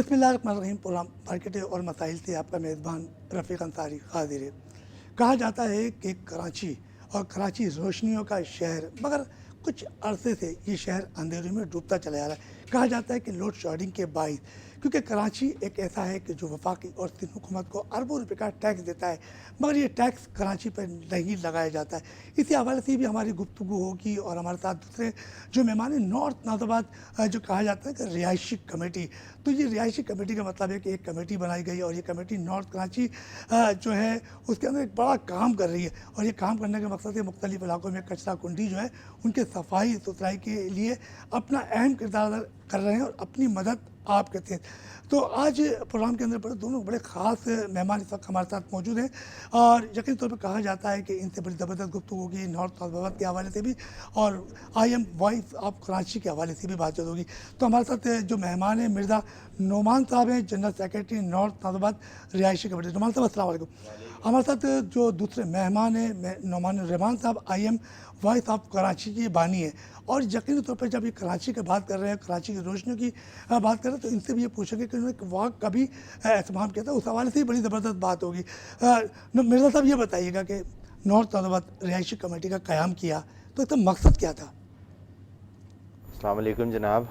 बिस्मिल्लाहिर्रहमानिर्रहीम। Programme market और मसाइल से आपका मेज़बान रफ़ीक अंसारी हाजिर है। कहा जाता है कि कराची रोशनियों का शहर, मगर कुछ अरसे से ये शहर अंधेरे में डूबता चला जा रहा है। कहा जाता है कि लोड शेडिंग के बाइस, क्योंकि कराची एक ऐसा है कि जो वफाकी और सिंध हुकूमत को अरबों रुपए का टैक्स देता है, मगर ये टैक्स कराची पर नहीं लगाया जाता है। इसी हवाले से भी हमारी गुफ्तगू होगी और हमारे साथ दूसरे जो मेहमान हैं, नॉर्थ नाज़ाबाद जो कहा जाता है कि रिहायशी कमेटी। तो ये रिहायशी कमेटी का मतलब है कि एक कमेटी बनाई गई और ये कमेटी नॉर्थ कराची जो है उसके अंदर एक बड़ा काम कर रही है। और ये काम करने का मकसद है मुख्तलिफ इलाकों में कचरा कुंडी जो है उनके सफाई सुथराई के लिए अपना अहम किरदार अदा कर रहे हैं और अपनी मदद आप करते हैं। तो आज प्रोग्राम के अंदर पर दोनों बड़े ख़ास मेहमान इस वक्त हमारे साथ मौजूद हैं और यकीन तौर पर कहा जाता है कि इनसे बड़ी ज़बरदस्त गुफ्तगू होगी नॉर्थ नाज़ाबाद के हवाले से भी और IM वॉइस ऑफ कराची के हवाले से भी बातचीत होगी। तो हमारे साथ जो मेहमान हैं मिर्ज़ा नोमान साहब हैं, जनरल सेक्रेटरी नॉर्थ नाज़ाबाद रिहायशी कमेटी। नोमान साहब अस्सलाम वालेकुम। हमारे साथ जो दूसरे मेहमान हैं नोमान रहमान साहब, IM वॉइस ऑफ कराची की बानी है। और यकीनी तौर पर जब ये कराची की बात कर रहे हैं, कराची की रोशनियों की बात कर रहे हैं, तो इनसे भी ये पूछेंगे कि उन्होंने वाक़ का भी एहतमाम किया था, उस हवाले से ही बड़ी ज़बरदस्त बात होगी। मिर्ज़ा साहब ये बताइएगा कि नॉर्थ नाज़ाबाद रिहायशी कमेटी का क़याम किया तो इसका मकसद क्या था? अस्सलाम वालेकुम जनाब।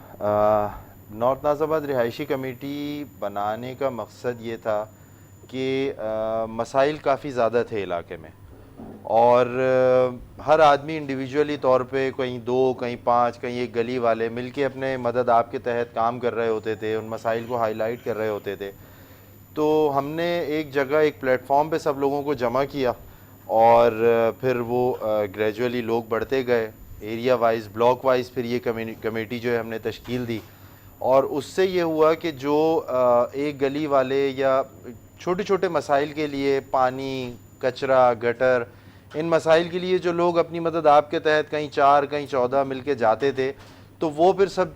नॉर्थ नाज़ाबाद रिहायशी कमेटी बनाने का मकसद ये था कि मसाइल काफ़ी ज़्यादा थे इलाके में और हर आदमी इंडिविजुअली तौर पे कहीं 2 कहीं 5 कहीं एक गली वाले मिलके अपने मदद आपके तहत काम कर रहे होते थे, उन मसाइल को हाईलाइट कर रहे होते थे। तो हमने एक जगह एक प्लेटफॉर्म पे सब लोगों को जमा किया और फिर वो ग्रेजुअली लोग बढ़ते गए, एरिया वाइज ब्लॉक वाइज फिर ये कमेटी जो है हमने तश्कील दी और उससे ये हुआ कि जो एक गली वाले या छोटे छोटे मसाइल के लिए पानी, कचरा, गटर, इन मसाइल के लिए जो लोग अपनी मदद आपके तहत कहीं 4 कहीं 14 मिल के जाते थे, तो वो फिर सब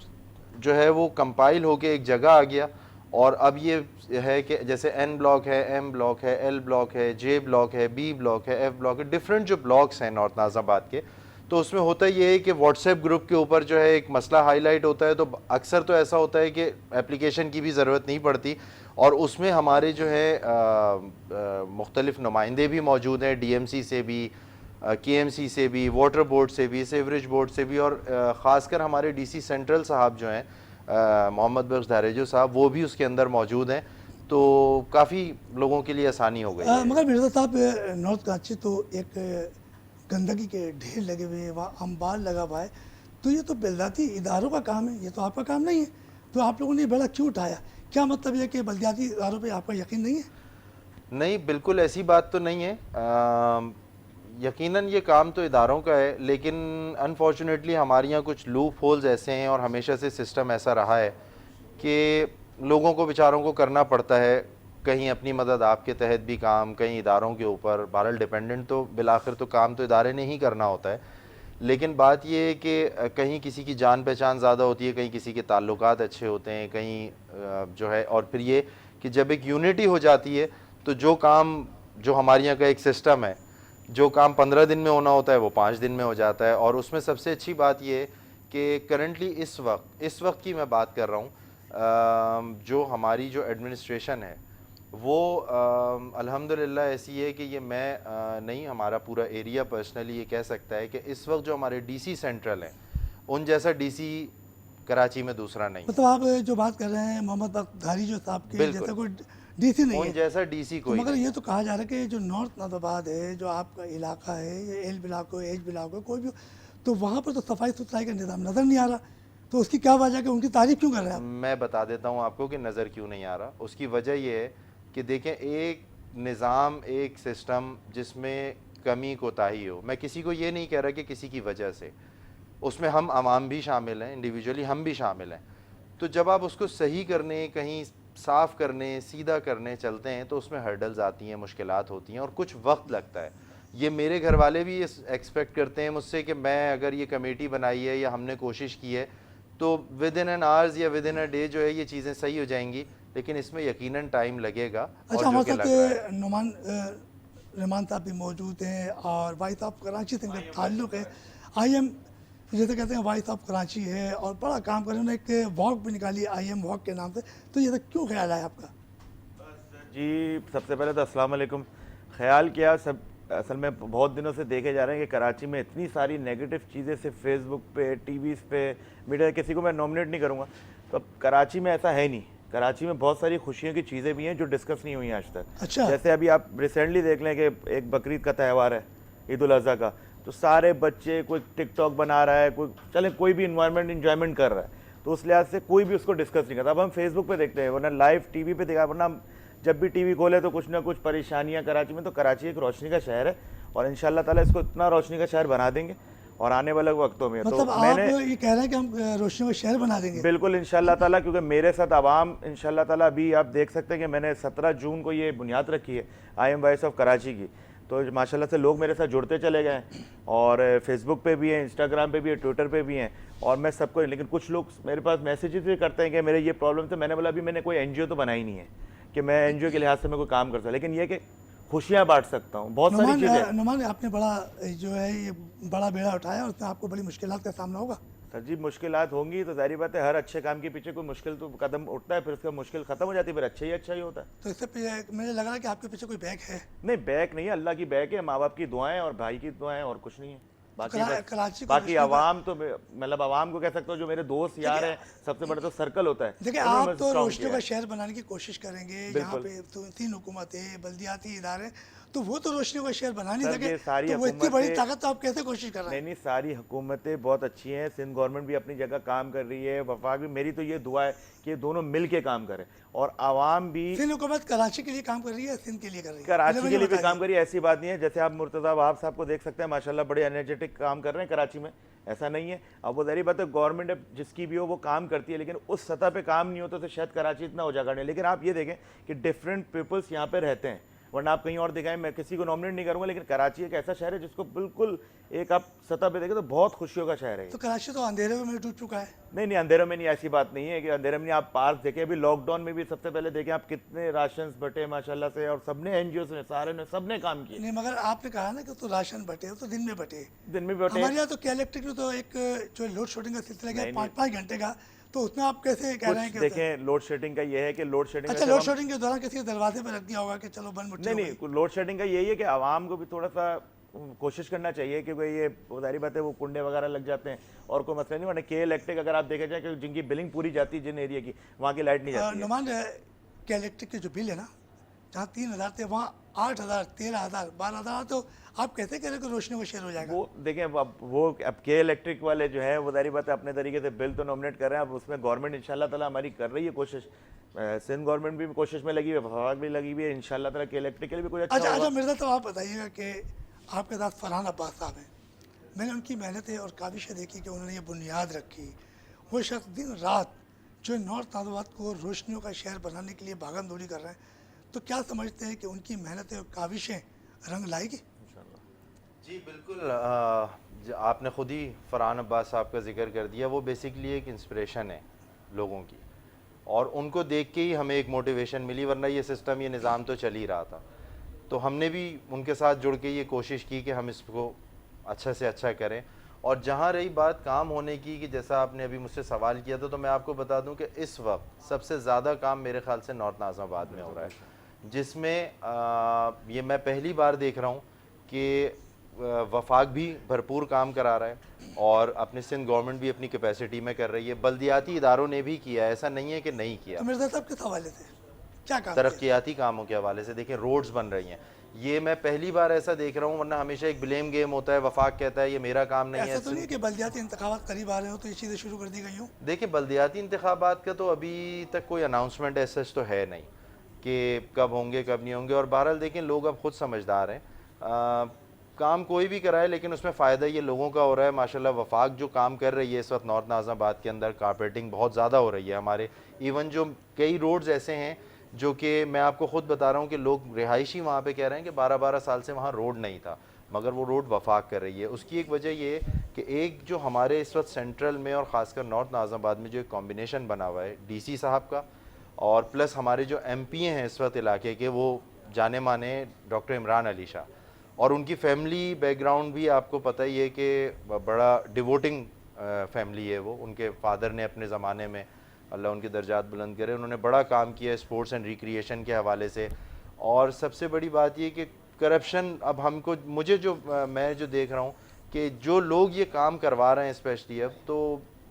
जो है वो कंपाइल होके एक जगह आ गया। और अब ये है कि जैसे N ब्लॉक है, M ब्लॉक है, L ब्लॉक है, J ब्लॉक है, B ब्लॉक है, F ब्लॉक है, डिफरेंट जो ब्लॉक्स हैं नॉर्थ नाज़ाबाद के। तो उसमें होता ये है कि व्हाट्सएप ग्रुप के ऊपर जो है एक मसला हाईलाइट होता है, तो अक्सर तो ऐसा होता है कि एप्लीकेशन की भी ज़रूरत नहीं पड़ती और उसमें हमारे जो है मुख्तलिफ नुमाइंदे भी मौजूद हैं, DMC से भी, KMC से भी, वाटर बोर्ड से भी, सीवरेज बोर्ड से भी और ख़ासकर हमारे DC सेंट्रल साहब जो हैं मोहम्मद बख्श धारेजो साहब, वो भी उसके अंदर मौजूद हैं। तो काफ़ी लोगों के लिए आसानी हो गई है। मगर मिर्ज़ा साहब, नॉर्थ कराची तो एक गंदगी के ढेर लगे हुए हैं, वहाँ अंबार लगा हुआ है, तो ये तो बलदियाती इदारों का काम है, ये तो आपका काम नहीं है। तो आप लोगों ने बड़ा क्यों उठाया? क्या मतलब ये कि बलदियाती इदारों पे आपका यकीन नहीं है? नहीं, बिल्कुल ऐसी बात तो नहीं है। यकीनन ये काम तो इदारों का है, लेकिन अनफॉर्चुनेटली हमारे यहाँ कुछ लूप होल्स ऐसे हैं और हमेशा से सिस्टम ऐसा रहा है कि लोगों को बेचारों को करना पड़ता है, कहीं अपनी मदद आपके तहत भी काम, कहीं इदारों के ऊपर। बहरहाल डिपेंडेंट तो बिलाखिर तो काम तो इदारे ने ही करना होता है, लेकिन बात ये है कि कहीं किसी की जान पहचान ज़्यादा होती है, कहीं किसी के ताल्लुकात अच्छे होते हैं, कहीं जो है। और फिर ये कि जब एक यूनिटी हो जाती है तो जो काम, जो हमारे यहाँ का एक सिस्टम है, जो काम 15 दिन में होना होता है वो 5 दिन में हो जाता है। और उसमें सबसे अच्छी बात ये है कि करंटली इस वक्त की मैं बात कर रहा हूँ, जो हमारी जो एडमिनिस्ट्रेशन है वो अल्हम्दुलिल्लाह ऐसी है कि ये मैं नहीं, हमारा पूरा एरिया पर्सनली ये कह सकता है कि इस वक्त जो हमारे DC सेंट्रल हैं, उन जैसा DC कराची में दूसरा नहीं। मतलब आप जो बात कर रहे हैं मोहम्मद बख्श धारेजो साहब के जैसा कोई DC नहीं उन है? जैसा DC तो कोई मगर नहीं। ये तो कहा जा रहा है कि जो नॉर्थ नाज़ाबाद है, जो आपका इलाका है, ये L ब्लॉक हो, H ब्लॉक हो, कोई भी हो, तो वहाँ पर तो सफाई सुथराई का निज़ाम नज़र नहीं आ रहा। तो उसकी क्या वजह कि उनकी तारीफ क्यों कर रहे हैं आप? मैं बता देता हूँ आपको कि नज़र क्यों नहीं आ रहा। उसकी वजह ये है कि देखें, एक निज़ाम, एक सिस्टम जिसमें कमी कोताही हो, मैं किसी को ये नहीं कह रहा कि किसी की वजह से, उसमें हम आवाम भी शामिल हैं, इंडिविजुअली हम भी शामिल हैं। तो जब आप उसको सही करने, कहीं साफ़ करने, सीधा करने चलते हैं तो उसमें हर्डल्स आती हैं, मुश्किलात होती हैं और कुछ वक्त लगता है। ये मेरे घर वाले भी एक्सपेक्ट करते हैं मुझसे कि मैं, अगर ये कमेटी बनाई है या हमने कोशिश की है, तो विद इन एन आवर्स या विद इन अ डे जो है ये चीज़ें सही हो जाएंगी, लेकिन इसमें यकीनन टाइम लगेगा। अच्छा, और जो हमारे कि लग रहा है। साथ नुमान रहमान साहब भी मौजूद हैं और भाई साहब कराची से इनका ताल्लुक़ है। IM तो जैसे कहते हैं भाई साहब कराची है और बड़ा काम कर रहे हैं, उन्होंने एक वॉक भी निकाली IM वॉक के नाम से, तो ये तो क्यों ख्याल है आपका? जी, सबसे पहले तो अस्सलाम वालेकुम। ख़्याल किया सब, असल में बहुत दिनों से देखे जा रहे हैं कि कराची में इतनी सारी नेगेटिव चीज़ें सिर्फ फेसबुक पे, टीवीज़ पे, मीडिया, किसी को मैं नॉमिनेट नहीं करूँगा, तो अब कराची में ऐसा है नहीं। कराची में बहुत सारी खुशियों की चीज़ें भी हैं जो डिस्कस नहीं हुई आज तक। अच्छा। जैसे अभी आप रिसेंटली देख लें कि एक बकरीद का त्यौहार है, ईद उल अज़हा का, तो सारे बच्चे, कोई टिकटॉक बना रहा है, कोई भी इन्वायरमेंट इंजॉयमेंट कर रहा है, तो उस लिहाज से कोई भी उसको डिस्कस नहीं करता। अब हम फेसबुक पे देखते हैं, वरना लाइव टीवी पे देखा, वरना जब भी टीवी खोले तो कुछ ना कुछ परेशानियां कराची में। तो कराची एक रोशनी का शहर है और इंशाल्लाह ताला इसको इतना रोशनी का शहर बना देंगे और आने वाले वक्तों में। मतलब तो आप मैंने ये कह रहे हैं कि हम रोशनी का शहर बना देंगे? बिल्कुल इंशाल्लाह ताला, क्योंकि मेरे साथ आवाम इंशाल्लाह ताला, अभी आप देख सकते हैं कि मैंने 17 जून को ये बुनियाद रखी है IM वॉइस ऑफ कराची की, तो माशाल्लाह से लोग मेरे साथ जुड़ते चले गए हैं और फेसबुक पे भी हैं, इंस्टाग्राम पे भी है, ट्विटर पे भी हैं, और मैं सबको, लेकिन कुछ लोग मेरे पास मैसेजेस भी करते हैं कि मेरे ये प्रॉब्लम है। मैंने बोला अभी मैंने कोई NGO तो बनाई नहीं है कि मैं NGO के लिहाज से मैं कोई काम कर सकता, लेकिन ये कि खुशियाँ बांट सकता हूँ, बहुत सारी चीज़ें। नुमान, आपने बड़ा जो है ये बड़ा बेड़ा उठाया और उसमें आपको बड़ी मुश्किलात का सामना होगा। सर जी, मुश्किलात होंगी तो जाहिर बात है, हर अच्छे काम के पीछे कोई मुश्किल तो कदम उठता है, फिर उसका मुश्किल खत्म हो जाती है, फिर अच्छा ही होता है। तो इससे मुझे लग रहा है कि आपके पीछे कोई बैग है। नहीं, बैक नहीं है, अल्लाह की बैक है, माँ बाप की दुआएं और भाई की दुआएं, और कुछ नहीं है। कराची को बाकी आवाम तो, मतलब आवाम को कह सकते हो, जो मेरे दोस्त यार हैं, सबसे बड़ा तो सर्कल होता है। देखिए, आप तो रोशनी का शहर बनाने की कोशिश करेंगे, यहाँ पे तो 3 हुकूमतें, बल्दियाती इदारे, तो वो तो रोशनी का शहर बना नहीं सके, तो वो इतनी बड़ी ताकत तो आप कैसे कोशिश कर रहे हैं? नहीं, सारी हुकूमतें बहुत अच्छी हैं, सिंध गवर्नमेंट भी अपनी जगह काम कर रही है, वफाक भी। मेरी तो ये दुआ है कि ये दोनों मिल के काम करें, और आवाम भी। सिंध हुकूमत कराची के लिए काम कर रही है, सिंध के लिए कर रही है? कराची के लिए भी काम करिए, ऐसी बात नहीं है। जैसे आप मुर्तज़ा वहाब साहब को देख सकते हैं, माशाल्लाह बड़े एनर्जेटिक काम कर रहे हैं कराची में, ऐसा नहीं है। अब वो ज़ाहिर बात है, गवर्नमेंट जिसकी भी हो वो काम करती है, लेकिन उस सतह पे काम नहीं होता तो शायद कराची इतना उजागर नहीं। लेकिन आप ये देखें कि डिफरेंट पीपल्स यहाँ पे रहते हैं, वरना आप कहीं और दिखाएं, मैं किसी को नॉमिनेट नहीं करूंगा, लेकिन कराची एक ऐसा शहर है जिसको बिल्कुल एक आप सतह पे देखें तो बहुत खुशियों का शहर है। तो कराची तो अंधेरे में डूब चुका है। नहीं, अंधेरों में नहीं, ऐसी बात नहीं है कि अंधेरे में नहीं। आप पार्क देखें, अभी लॉकडाउन में भी सबसे पहले देखें आप, कितने राशन बटे माशाल्लाह से, और सबने NGOs ने, सारे ने, सबने काम किए। नहीं, मगर आपने कहा ना कि तो राशन बटे, तो दिन में बटे, दिन में बटे। हमारे यहाँ तो क्या इलेक्ट्रिक तो एक जो लोड शेडिंग का सिलसिला गया 5-5 घंटे का, तो उसमें आप कैसे कह रहे हैं कि देखें, लोड शेडिंग का ये है कि लोड शेडिंग, अच्छा, लोड शेडिंग के दौरान किसी के दरवाजे पर रख दिया होगा कि चलो बंद मुट्ठी? नहीं, लोड शेडिंग का यही है कि आवाम को भी थोड़ा सा कोशिश करना चाहिए, क्योंकि ये जाहिर बात है वो कुंडे वगैरह लग जाते हैं और कोई मसला नहीं। वरना के इलेक्ट्रिक अगर आप देखे जाए कि जिनकी बिलिंग पूरी जाती है, जिन एरिया की, वहाँ की लाइट नहीं जाती है। नुमान, के इलेक्ट्रिक के जो बिल है ना, जहाँ 3,000 थे वहाँ 8,000, 13,000, 12,000, तो आप कैसे कह रहे हो कि रोशनी का शेयर हो जाएगा? वो देखें, अब के इलेक्ट्रिक वाले जो है वो जाहिर बात है अपने तरीके से बिल तो नॉमिनेट कर रहे हैं। अब उसमें गवर्नमेंट इंशाल्लाह ताला हमारी कर रही है कोशिश, सिंध गवर्नमेंट भी कोशिश में लगी हुई है, वफाक भी लगी हुई है, इंशाल्लाह ताला के इलेक्ट्रिक के लिए भी कोई अच्छा मिर्जा, तो आप बताइएगा कि आपके साथ फरहान अब्बास साहब हैं, मैंने उनकी मेहनतें और काविशें देखी कि उन्होंने ये बुनियाद रखी। वो शख्स दिन रात जो नॉर्थ नाज़ाबाद को रोशनियों का शहर बनाने के लिए भागम दौड़ी कर रहे हैं, तो क्या समझते हैं कि उनकी मेहनतें और काविशें रंग लाएगी? जी बिल्कुल, आपने ख़ुद ही फरहान अब्बास साहब का जिक्र कर दिया। वो बेसिकली एक इंस्पिरेशन है लोगों की, और उनको देख के ही हमें एक मोटिवेशन मिली, वरना ये सिस्टम, ये निज़ाम तो चल ही रहा था। तो हमने भी उनके साथ जुड़ के ये कोशिश की कि हम इसको अच्छा से अच्छा करें। और जहाँ रही बात काम होने की, कि जैसा आपने अभी मुझसे सवाल किया था, तो मैं आपको बता दूं कि इस वक्त सबसे ज़्यादा काम मेरे ख़्याल से नॉर्थ नाज़िमाबाद में हो रहा है, जिसमें ये मैं पहली बार देख रहा हूँ कि वफाक भी भरपूर काम करा रहा है और अपने सिंध गवर्नमेंट भी अपनी कैपेसिटी में कर रही है, बल्दियाती इदारों ने भी किया है, ऐसा नहीं है कि नहीं किया। तो मिर्जा साहब किस हवाले से क्या काम? तरक्याती कामों के हवाले से देखें, रोड्स बन रही हैं, ये मैं पहली बार ऐसा देख रहा हूँ, वरना हमेशा एक ब्लेम गेम होता है, वफाक कहता है ये मेरा काम नहीं है। ऐसा तो नहीं कि बल्दियाती इंतखाबात करीब आ रहे हो तो ये चीज़ें शुरू कर दी गई हो? देखिए, बल्दियाती इंतखाबात का तो अभी तक कोई अनाउंसमेंट ऐसा तो है नहीं कि कब होंगे कब नहीं होंगे। और बहरहाल देखें, लोग अब खुद समझदार हैं, काम कोई भी कराए लेकिन उसमें फ़ायदा ये लोगों का हो रहा है। माशाल्लाह वफाक जो काम कर रही है इस वक्त नॉर्थ नाज़िमाबाद के अंदर, कारपेटिंग बहुत ज़्यादा हो रही है हमारे। इवन जो कई रोड्स ऐसे हैं जो कि मैं आपको ख़ुद बता रहा हूँ कि लोग रिहायशी वहाँ पे कह रहे हैं कि 12-12 साल से वहाँ रोड नहीं था, मगर वो रोड वफाक कर रही है। उसकी एक वजह ये कि एक जो हमारे इस वक्त सेंट्रल में और ख़ासकर नॉर्थ नाज़िमाबाद में जो एक कॉम्बिनेशन बना हुआ है DC साहब का, और प्लस हमारे जो MP हैं इस वक्त इलाके के, वो जाने माने डॉक्टर इमरान अली शाह, और उनकी फैमिली बैकग्राउंड भी आपको पता ही है कि बड़ा डिवोटिंग फैमिली है वो, उनके फादर ने अपने ज़माने में, अल्लाह उनके दर्जात बुलंद करे, उन्होंने बड़ा काम किया है स्पोर्ट्स एंड रिक्रिएशन के हवाले से। और सबसे बड़ी बात ये कि करप्शन अब हमको, मुझे जो मैं जो देख रहा हूँ कि जो लोग ये काम करवा रहे हैं स्पेशली अब, तो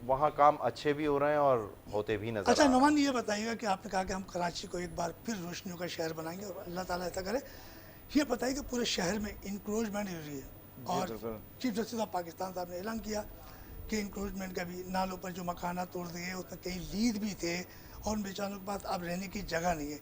वहाँ काम अच्छे भी हो रहे हैं और होते भी नजर अच्छा आ रहे हैं। नुमान, ये बताइएगा कि आपने कहा कि हम कराची को एक बार फिर रोशनियों का शहर बनाएंगे और अल्लाह ताला ऐसा करे। ये बताइए कि पूरे शहर में इंक्रोचमेंट हो रही है और बिल्कुल। चीफ जस्टिस ऑफ पाकिस्तान साहब ने ऐलान किया कि इंक्रोचमेंट का भी, नालों पर जो मकाना तोड़ दिए उसमें कई लीद भी थे और उन बेचारों के पास अब रहने की जगह नहीं है।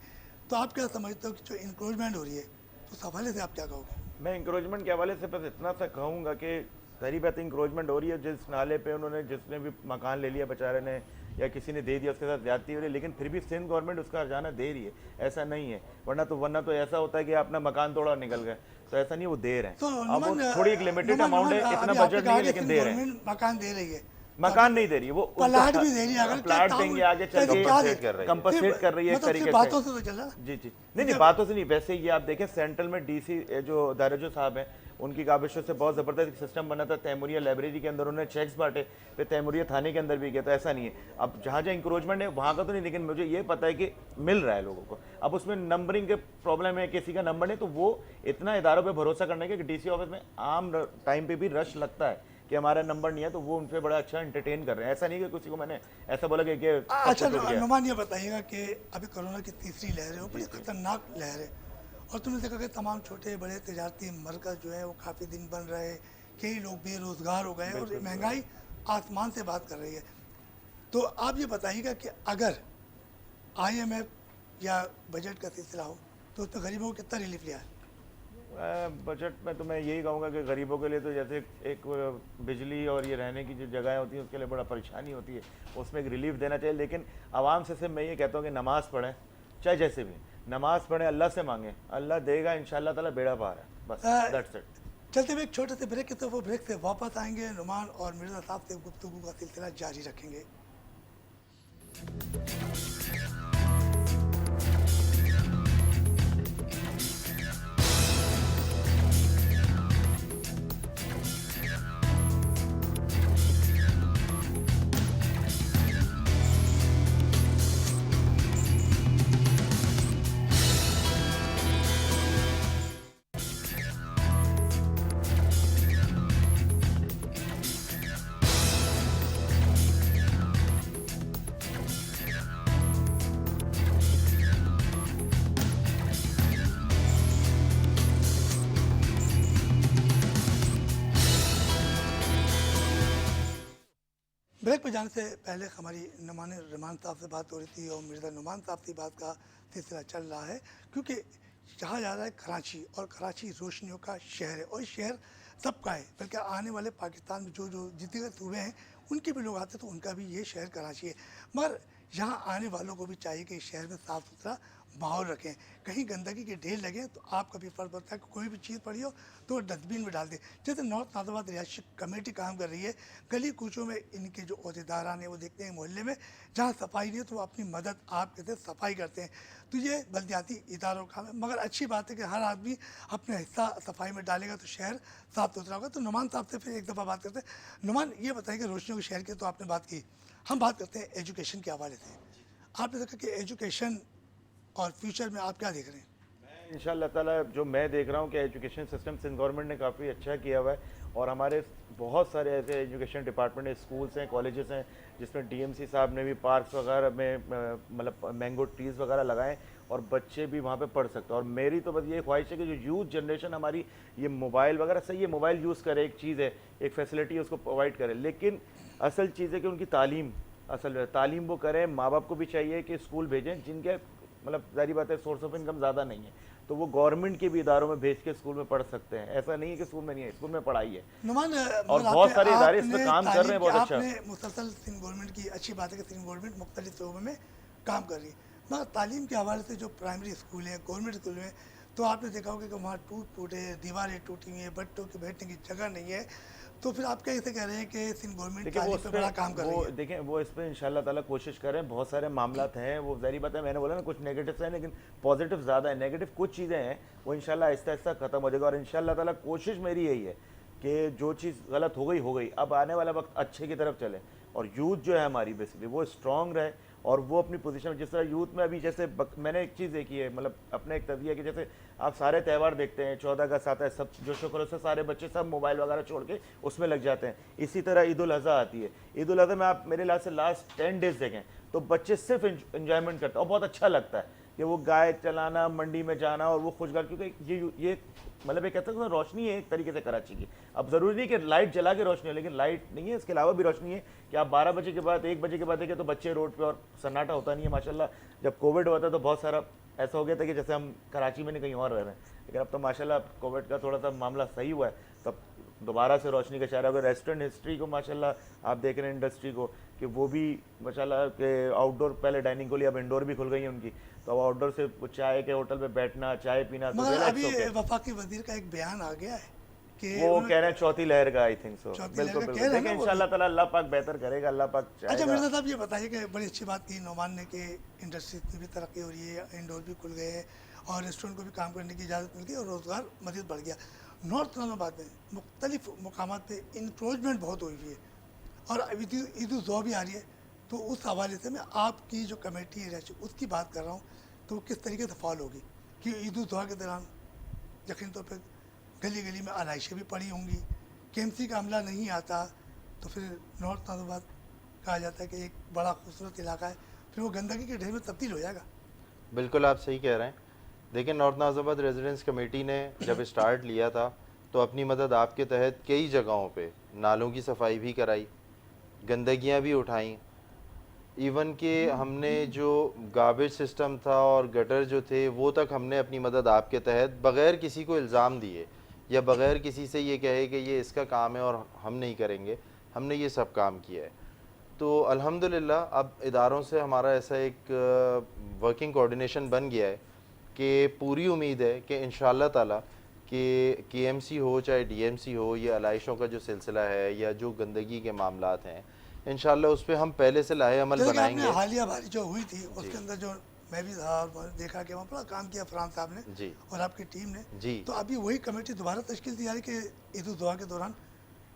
तो आप क्या समझते हो कि जो इंक्रोचमेंट हो रही है, तो उस हवाले से आप क्या कहोगे? मैं इंक्रोचमेंट के हवाले से बस इतना सा कहूँगा कि सारी बात इंक्रोचमेंट हो रही है, जिस नाले पे उन्होंने, जिसने भी मकान ले लिया बेचारे ने या किसी ने दे दिया, उसके साथ ज्यादती हो रही है, लेकिन फिर भी सिंध गवर्नमेंट उसका हर्जाना दे रही है, ऐसा नहीं है। वरना तो ऐसा होता है कि अपना मकान तोड़ा और निकल गए, तो ऐसा नहीं, वो दे रहे हैं। तो अब वो थोड़ी एक लिमिटेड अमाउंट है, इतना बजट नहीं है, लेकिन दे रहे हैं। गवर्नमेंट मकान दे रही है, मकान नहीं दे रही है, वो प्लाट भी दे रही है, अगर प्लाट क्या देंगे ताउल- आगे चल तो के, क्या compensate दे- कर रही है। कंपनसेट कर रही है एक मतलब तरीके सिर्फ बातों से। से तो चला। जी नहीं बातों से नहीं, वैसे ये आप देखें सेंट्रल में डीसी जो दारजो साहब हैं, उनकी काबिशों से बहुत ज़बरदस्त सिस्टम बना था। तैमूरिया लाइब्रेरी के अंदर उन्होंने चेक्स बांटे, फिर तैमूरिया थाने के अंदर भी गया, तो ऐसा नहीं है। अब जहाँ जहाँ इंक्रोचमेंट है वहाँ का तो नहीं, लेकिन मुझे ये पता है कि मिल रहा है लोगों को। अब उसमें नंबरिंग के प्रॉब्लम है, किसी का नंबर नहीं, तो वो इतना इदारों पर भरोसा करने के कि डीसी ऑफिस में आम टाइम पर भी रश लगता है कि हमारा नंबर नहीं है, तो वो उनसे बड़ा अच्छा एंटरटेन कर रहे हैं। ऐसा नहीं कि किसी को मैंने ऐसा बोला कि अच्छा नुमान, ये बताइएगा कि अभी कोरोना की तीसरी लहर है, वो बड़ी खतरनाक लहर है और तुमने देखा कि तमाम छोटे बड़े तजारती मरकज़ जो है वो काफ़ी दिन बन रहे हैं, कई लोग बेरोज़गार हो गए हैं और महंगाई आसमान से बात कर रही है। तो आप ये बताइएगा कि अगर IMF या बजट का सिलसिला हो तो उसमें गरीबों को कितना रिलीफ लिया है? बजट में तो मैं यही कहूँगा कि गरीबों के लिए तो जैसे एक बिजली और ये रहने की जो जगह होती है उसके लिए बड़ा परेशानी होती है, उसमें एक रिलीफ देना चाहिए। लेकिन आवाम से सिर्फ मैं ये कहता हूँ कि नमाज़ पढ़ें, चाहे जैसे भी नमाज़ पढ़ें, अल्लाह से मांगें, अल्लाह देगा इंशाअल्लाह ताला, बेड़ा पार है, बस दैट्स इट। चलते हुए एक छोटे से ब्रेक की तरफ, वो ब्रेक से वापस आएंगे, नुमान और मिर्ज़ा साहब से गुफ्तगू का सिलसिला जारी रखेंगे। ब्रेक पर जाने से पहले हमारी नुमान साहब से बात हो रही थी और मिर्ज़ा नुमान साहब से बात का सिलसिला चल रहा है, क्योंकि कहा जा रहा है कराची, और कराची रोशनियों का शहर है और ये शहर सबका है, बल्कि आने वाले पाकिस्तान में जो जो जितने सूबे हैं उनके भी लोग आते हैं, तो उनका भी ये शहर कराची है। मगर यहाँ आने वालों को भी चाहिए कि इस शहर में साफ़ सुथरा माहौल रखें, कहीं गंदगी के ढेर लगे तो आपका भी फ़र्ज बनता है कि कोई भी चीज़ पड़ी हो तो डस्टबिन में डाल दें। जैसे नॉर्थ नाज़ाबाद रिहायशी कमेटी काम कर रही है, गली कूचों में इनके जो अहदेदारान हैं वो देखते हैं मोहल्ले में जहाँ सफाई नहीं है तो वो अपनी मदद आप कहते हैं सफाई करते हैं, तो ये बल्दियाती इदारों का है। मगर अच्छी बात है कि हर आदमी अपना हिस्सा सफाई में डालेगा तो शहर साफ़ सुथरा होगा। तो नुमान साहब से फिर एक दफ़ा बात करते हैं। नुमान, ये बताएंगे रोशनियों के शहर की तो आपने बात की, हम बात करते हैं एजुकेशन के हवाले से। आपने देखा कि एजुकेशन और फ्यूचर में आप क्या देख रहे हैं? इंशाअल्लाह ताला जो मैं देख रहा हूँ कि एजुकेशन सिस्टम सिंध गवर्नमेंट ने काफ़ी अच्छा किया हुआ है, और हमारे बहुत सारे ऐसे एजुकेशन डिपार्टमेंट है, स्कूल्स हैं, कॉलेजेस हैं, जिसमें DMC साहब ने भी पार्क्स वगैरह में मतलब मैंगो ट्रीज़ वगैरह लगाएं और बच्चे भी वहाँ पे पढ़ सकते हैं। और मेरी तो बस ये ख्वाहिश है कि जो यूथ जनरेशन हमारी ये मोबाइल वगैरह सही है, मोबाइल यूज़ करे, एक चीज़ है, एक फैसिलिटी है, उसको प्रोवाइड करे, लेकिन असल चीज़ है कि उनकी तालीम वो करें। माँ बाप को भी चाहिए कि स्कूल भेजें जिनके मतलब जारी बात है सोर्स ऑफ इनकम ज़्यादा नहीं है, तो वो गवर्नमेंट के भी इदारों में भेज के स्कूल में पढ़ सकते हैं। ऐसा नहीं है कि स्कूल में नहीं है, स्कूल में पढ़ाई है। नुमान, और बहुत सारे इदारे इस पर काम कर रहे हैं, बहुत अच्छा। आपने मुसलसल सिंध गवर्नमेंट की अच्छी बात है कि सिंध गवर्नमेंट मुख्तलिफ शोबों में काम कर रही है, मगर तालीम के हवाले से जो प्राइमरी स्कूल है, गवर्नमेंट स्कूल में, तो आपने देखा होगा कि वहाँ टूट फूटे दीवारें टूटी हुई हैं, बच्चों की बैठने की जगह नहीं है, तो फिर आप कैसे कह रहे हैं कि सिंध गवर्नमेंट तालीम पे बड़ा काम कर रही है? देखें वो इस पर इंशाल्लाह ताला कोशिश करें। बहुत सारे मामलात हैं, वो ज़ाहिर बात है, मैंने बोला ना कुछ नेगेटिव हैं लेकिन पॉजिटिव ज़्यादा है। नेगेटिव कुछ चीज़ें हैं वो इंशाल्लाह आहिस्ता आहिस्ता ख़त्म हो जाएगा, और इंशाल्लाह ताला कोशिश मेरी यही है कि जो चीज़ गलत हो गई, अब आने वाला वक्त अच्छे की तरफ चले और यूथ जो है हमारी बेसिकली वो स्ट्रांग रहे और वो अपनी पोजीशन, जिस तरह यूथ में अभी जैसे मैंने एक चीज़ देखी है, मतलब अपने एक तजरिया कि जैसे आप सारे त्यौहार देखते हैं, 14 अगस्त आता है, सब जो शुक्र से सारे बच्चे सब मोबाइल वगैरह छोड़ के उसमें लग जाते हैं। इसी तरह ईद उल अज़हा आती है, ईद उल अज़हा में आप मेरे लिहाज से लास्ट 10 डेज देखें तो बच्चे सिर्फ इंजॉयमेंट करते हैं और बहुत अच्छा लगता है कि वो गाय चलाना, मंडी में जाना और वो खुशगवार, क्योंकि ये मतलब ये कहते हैं रोशनी है एक तरीके से कराची की। अब ज़रूरी नहीं कि लाइट जला के रोशनी हो, लेकिन लाइट नहीं है, इसके अलावा भी रोशनी है कि आप 12 बजे के बाद 1 बजे के बाद देखें तो बच्चे रोड पे और सन्नाटा होता नहीं है माशाल्लाह। जब कोविड हुआ था तो बहुत सारा ऐसा हो गया था कि जैसे हम कराची में नहीं कहीं और रह रहे हैं, लेकिन अब तो माशाल्लाह कोविड का थोड़ा सा मामला सही हुआ है, तब दोबारा से रोशनी का शहर। अगर रेस्टोरेंट हिस्ट्री को माशाल्लाह आप देख रहे हैं, इंडस्ट्री को, कि वो भी माशाल्लाह के आउटडोर पहले डाइनिंग को लिया, अब इंडोर भी खुल गई है उनकी, तो अब आउटडोर से चाय के होटल में बैठना, चाय पीना, तो मगर relax अभी होके। वफाकी वजीर का एक बयान आ गया है कि वो कह रहे हैं चौथी लहर का, आई थिंक सो। चौथी बिल्कुल लहर का बिल्कुल, कह रहे हैं देखिए ना वो इंशाल्लाह ताला अल्लाह पाक बेहतर करेगा, अल्लाह पाक अच्छा चाहेगा। मिर्जा साहब ये बताइए कि बड़ी अच्छी बात की नोमान ने कि इंडस्ट्री में भी तरक्की हो रही है, इंडोर भी खुल गए हैं और रेस्टोरेंट को भी काम करने की इजाज़त मिल गई और रोज़गार मज़ीद बढ़ गया। नॉर्थ इस्लामाबाद में मुख्तलिफ मकामात पे इंक्रोचमेंट बहुत हुई है और अभी ईद उल ज़ुहा भी आ रही है, तो उस हवाले से मैं आपकी जो कमेटी है उसकी बात कर रहा हूँ, तो वो किस तरीके से फॉल होगी कि ईद उल ज़ुहा के दौरान यकीन तौर पर गली गली में आलाइशें भी पड़ी होंगी, केएमसी का अमला नहीं आता तो फिर नॉर्थ इस्लामाबाद कहा जाता है कि एक बड़ा खूबसूरत इलाका है, फिर वो गंदगी के ढेर में तब्दील हो जाएगा। बिल्कुल आप सही कह रहे हैं। देखिए नॉर्थ नाज़ाबाद रेजिडेंस कमेटी ने जब स्टार्ट लिया था तो अपनी मदद आपके तहत कई जगहों पे नालों की सफाई भी कराई, गंदगियां भी उठाई, इवन कि हमने जो गार्बेज सिस्टम था और गटर जो थे वो तक हमने अपनी मदद आपके तहत बग़ैर किसी को इल्ज़ाम दिए या बग़ैर किसी से ये कहे कि ये इसका काम है और हम नहीं करेंगे, हमने ये सब काम किया है। तो अल्हम्दुलिल्लाह अब इदारों से हमारा ऐसा एक वर्किंग कोऑर्डिनेशन बन गया है कि पूरी उम्मीद है कि इंशाअल्लाह ताला कि केएमसी हो चाहे डीएमसी हो, ये आलाइशों का जो सिलसिला है या जो गंदगी के मामलात हैं, इंशाअल्लाह उस पर हम पहले से लाहे अमल जैसे कि आपने बनाएंगे। हालिया बारिश जो हुई थी उसके अंदर जो मैं भी था और देखा कि वहाँ बड़ा काम किया फरहान साहब ने जी और आपकी टीम ने, जी। तो अभी वही कमेटी दोबारा तश्कील दी जा रही कि ईद उल ज़ुहा के दौरान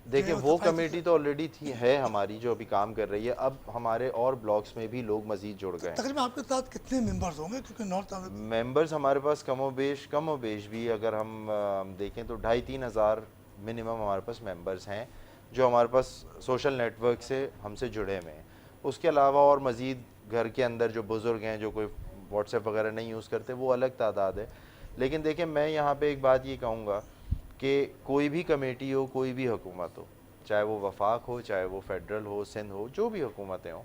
देखिए जो है वो सफाई कमेटी तो ऑलरेडी थी है हमारी जो अभी काम कर रही है, अब हमारे और ब्लॉक्स में भी लोग मज़ीद जुड़ गए हैं। तकरीबन आपके साथ कितने मेंबर्स होंगे, क्योंकि नॉर्थ मेंबर्स हमारे पास कम व बेश भी अगर हम देखें तो 2,500-3 हज़ार मिनिमम हमारे पास मेंबर्स हैं जो हमारे पास सोशल नेटवर्क से हमसे जुड़े हुए हैं। उसके अलावा और मज़ीद घर के अंदर जो बुज़ुर्ग हैं जो कोई व्हाट्सएप वगैरह नहीं यूज़ करते वो अलग तादाद है। लेकिन देखिए मैं यहाँ पे एक बात ये कहूँगा कि कोई भी कमेटी हो, कोई भी हुकूमत हो, चाहे वो वफाक हो, चाहे वो फेडरल हो, सिंध हो, जो भी हुकूमतें हों,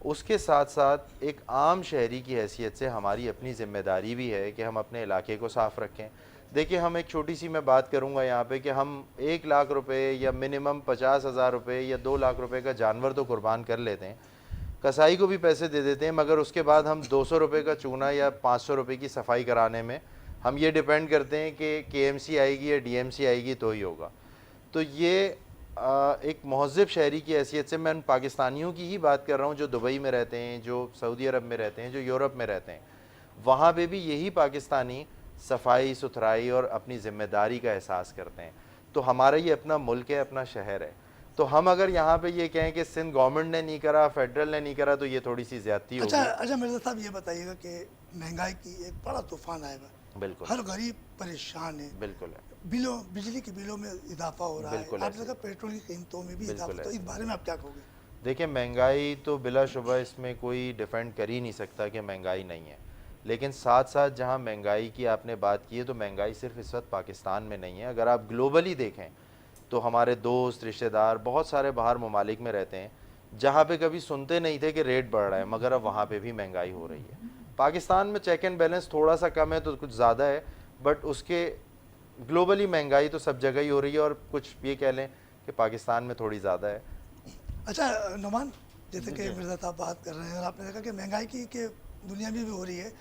उसके साथ साथ एक आम शहरी की हैसियत से हमारी अपनी ज़िम्मेदारी भी है कि हम अपने इलाके को साफ़ रखें। देखिए हम एक छोटी सी मैं बात करूंगा यहाँ पे कि हम 1 लाख रुपए या मिनिमम 50,000 रुपये या 2 लाख रुपए का जानवर तो कुर्बान कर लेते हैं, कसाई को भी पैसे दे देते हैं, मगर उसके बाद हम 200 रुपये का चूना या 500 रुपये की सफाई कराने में हम ये डिपेंड करते हैं कि केएमसी आएगी या डीएमसी आएगी तो ही होगा। तो ये एक महज़िब शहरी की हैसियत से मैं उन पाकिस्तानियों की ही बात कर रहा हूँ जो दुबई में रहते हैं, जो सऊदी अरब में रहते हैं, जो यूरोप में रहते हैं, वहाँ पे भी यही पाकिस्तानी सफाई सुथराई और अपनी ज़िम्मेदारी का एहसास करते हैं। तो हमारा ये अपना मुल्क है, अपना शहर है, तो हम अगर यहाँ पे ये कहें कि सिंध गवर्नमेंट ने नहीं करा, फेडरल ने नहीं करा, तो ये थोड़ी सी ज़्यादती होगी। अच्छा मिर्जा साहब ये बताइएगा कि महंगाई की एक बड़ा तूफान आएगा, बिल्कुल हर गरीब परेशान है, बिल्कुल है, बिजली के बिलों में इजाफा हो रहा है, बिल्कुल आपने ऐसे। कहा पेट्रोल की कीमतों में भी बिल्कुल इजाफा, तो इस ऐसे। बारे में आप क्या कहोगे? देखिए महंगाई तो बिलाशुबा इसमें कोई डिफेंड कर ही नहीं सकता कि महंगाई नहीं है, लेकिन साथ साथ जहाँ महंगाई की आपने बात की है तो महंगाई सिर्फ इस वक्त पाकिस्तान में नहीं है। अगर आप ग्लोबली देखें तो हमारे दोस्त रिश्तेदार बहुत सारे बाहर ममालिक में रहते हैं जहाँ पे कभी सुनते नहीं थे कि रेट बढ़ रहा है, मगर अब वहाँ पे भी महंगाई हो रही है। पाकिस्तान में चेक एंड बैलेंस थोड़ा सा कम है तो कुछ ज़्यादा है, बट उसके ग्लोबली महंगाई तो सब जगह ही हो रही है, और कुछ ये कह लें कि पाकिस्तान में थोड़ी ज़्यादा है। अच्छा नुमान, जैसे कि मिर्जा साहब बात कर रहे हैं और आपने देखा कि महंगाई की के दुनिया में भी हो रही है,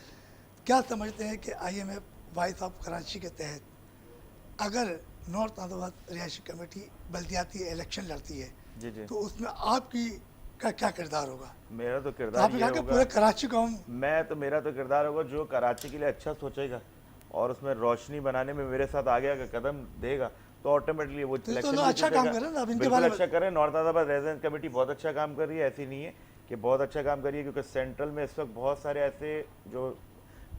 क्या समझते हैं कि IMF वॉइस ऑफ कराची के तहत अगर नॉर्थ नाज़ाबाद रिहायशी कमेटी बल्दियाती इलेक्शन लड़ती है जी जी, तो उसमें आपकी का क्या किरदार होगा? मेरा तो तो किरदार आपने ये कहा कि होगा, पूरे कराची को हम मेरा तो किरदार होगा जो कराची के लिए अच्छा सोचेगा और उसमें रोशनी बनाने में मेरे साथ आगे आगे कदम देगा, तो ऑटोमेटिकली वो तो इलेक्शन अच्छा काम कर रहे हैं ना, अब इनके बिल्कुल बारे में अच्छा कर रहे हैं। नॉर्थ नाजाबाद रेजिडेंट कमेटी बहुत अच्छा काम कर रही है, ऐसी नहीं है कि बहुत अच्छा काम कर रही है, क्योंकि सेंट्रल में इस वक्त बहुत सारे ऐसे जो